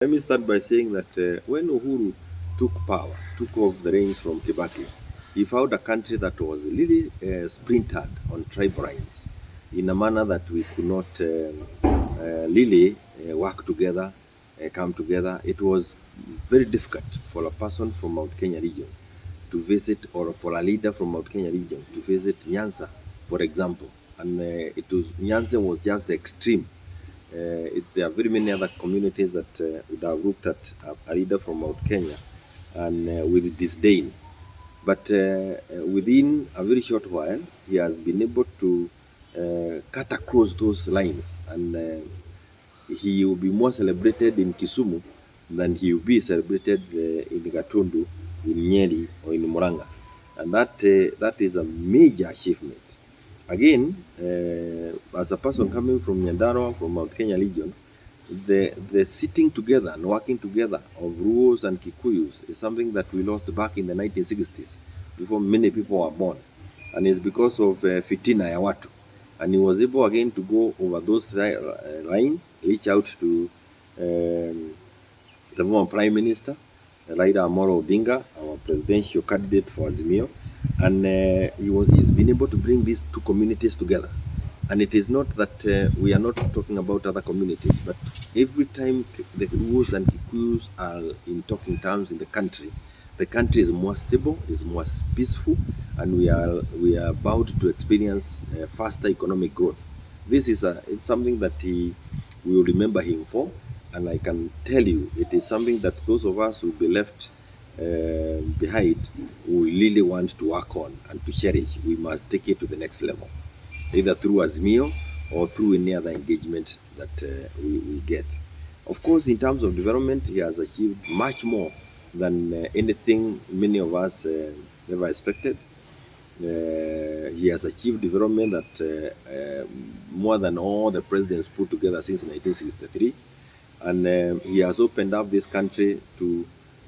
Let me start by saying that when Uhuru took power, took off the reins from Kibaki, he found a country that was really splintered on tribal lines in a manner that we could not really work together, come together. It was very difficult for a person from Mount Kenya region to visit, or for a leader from Mount Kenya region to visit Nyanza, for example. And Nyanza was just the extreme. There are very many other communities that would have looked at a leader from Mount Kenya and with disdain. But within a very short while, he has been able to cut across those lines, and he will be more celebrated in Kisumu than he will be celebrated in Gatundu, in Nyeri, or in Muranga. And that is a major achievement. Again, as a person coming from Nyandarua, from Mount Kenya region, the sitting together and working together of Luos and Kikuyus is something that we lost back in the 1960s, before many people were born. And it's because of fitina ya watu. And he was able again to go over those lines, reach out to the former Prime Minister, Raila Amolo Odinga, our presidential candidate for Azimio, and he's been able to bring these two communities together. And it is not that we are not talking about other communities, but every time the Luos and Kikuyus are in talking terms in the country is more stable, is more peaceful, and we are about to experience faster economic growth. This is it's something that we will remember him for, and I can tell you it is something that those of us who will be left behind, we really want to work on and to cherish. We must take it to the next level, either through Azmio or through any other engagement that we get. Of course, in terms of development, he has achieved much more than anything many of us never expected. He has achieved development that more than all the presidents put together since 1963. And he has opened up this country to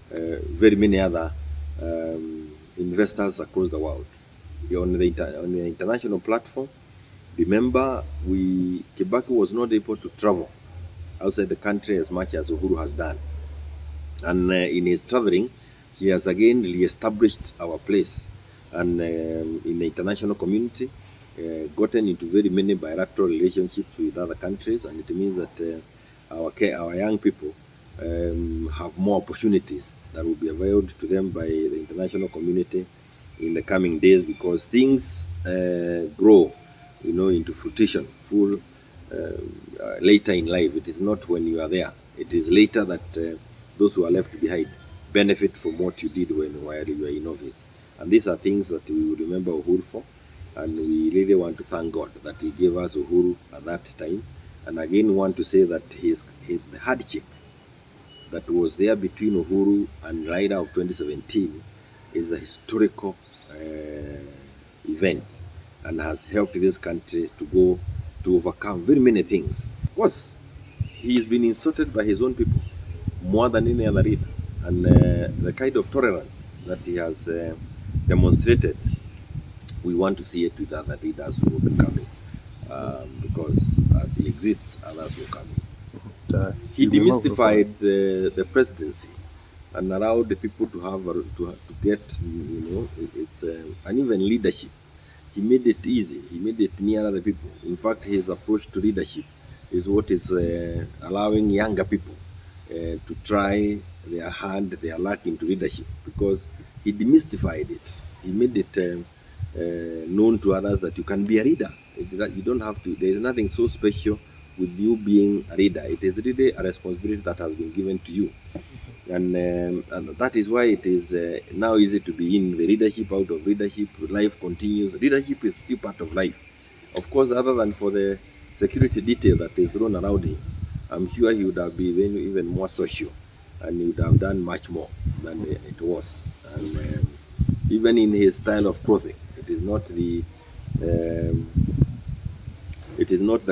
very many other investors across the world. On the international platform, remember, Kibaki was not able to travel outside the country as much as Uhuru has done. And in his traveling, he has again re-established our place and in the international community, gotten into very many bilateral relationships with other countries, and it means that our young people have more opportunities that will be availed to them by the international community in the coming days, because things grow, into fruition, later in life. It is not when you are there. It is later that those who are left behind benefit from what you did while you were in office. And these are things that we will remember Uhuru for, and we really want to thank God that he gave us Uhuru at that time. And again, want to say that the hardship that was there between Uhuru and Raila of 2017 is a historical event, and has helped this country to overcome very many things. Of course, he's been insulted by his own people more than any other leader, and the kind of tolerance that he has demonstrated, we want to see it with other leaders who will be coming, because as he exits, others will come in. He demystified the presidency and allowed the people to have to get uneven leadership. He made it easy. He made it nearer the people. In fact, his approach to leadership is what is allowing younger people to try their luck into leadership, because he demystified it. He made it known to others that you can be a leader. You don't have to. There is nothing so special with you being a leader. It is really a responsibility that has been given to you. And that is why it is now easy to be in the leadership, out of leadership. Life continues. Leadership is still part of life. Of course, other than for the security detail that is thrown around him, I'm sure he would have been even more social, and he would have done much more than it was. And even in his style of clothing, it is not the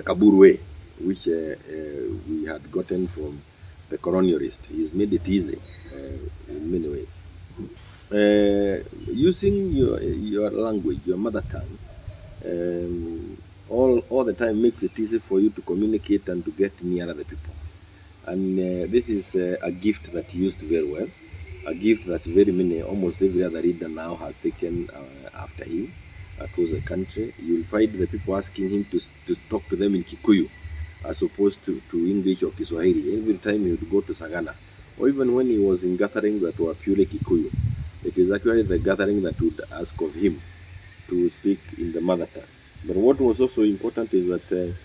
Kabur way, which we had gotten from the colonialist. He's made it easy in many ways. Using your language, your mother tongue, all the time makes it easy for you to communicate and to get nearer the people. And this is a gift that he used very well, a gift that very many, almost every other leader now has taken after him across the country. You'll find the people asking him to talk to them in Kikuyu as opposed to English or Kiswahili. Every time he would go to Sagana, or even when he was in gatherings that were purely Kikuyu, it is actually the gathering that would ask of him to speak in the mother tongue. But what was also important is that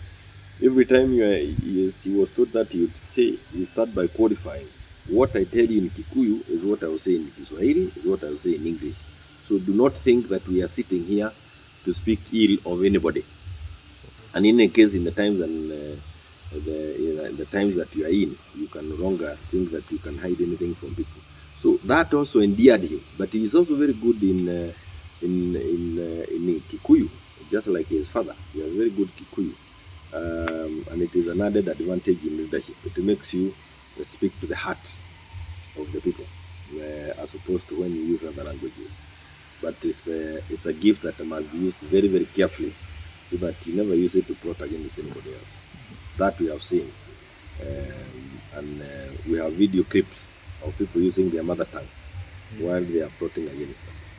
every time he was told that he would say, you start by qualifying. What I tell you in Kikuyu is what I will say in Kiswahili, is what I will say in English. So do not think that we are sitting here to speak ill of anybody. And in any case, in the times the times that you are in, you can no longer think that you can hide anything from people. So that also endeared him. But he is also very good in Kikuyu, just like his father. He has very good Kikuyu. And it is an added advantage in leadership. It makes you speak to the heart of the people, as opposed to when you use other languages. But it's a gift that must be used very, very carefully, so that you never use it to plot against anybody else. That we have seen. And we have video clips of people using their mother tongue while they are plotting against us.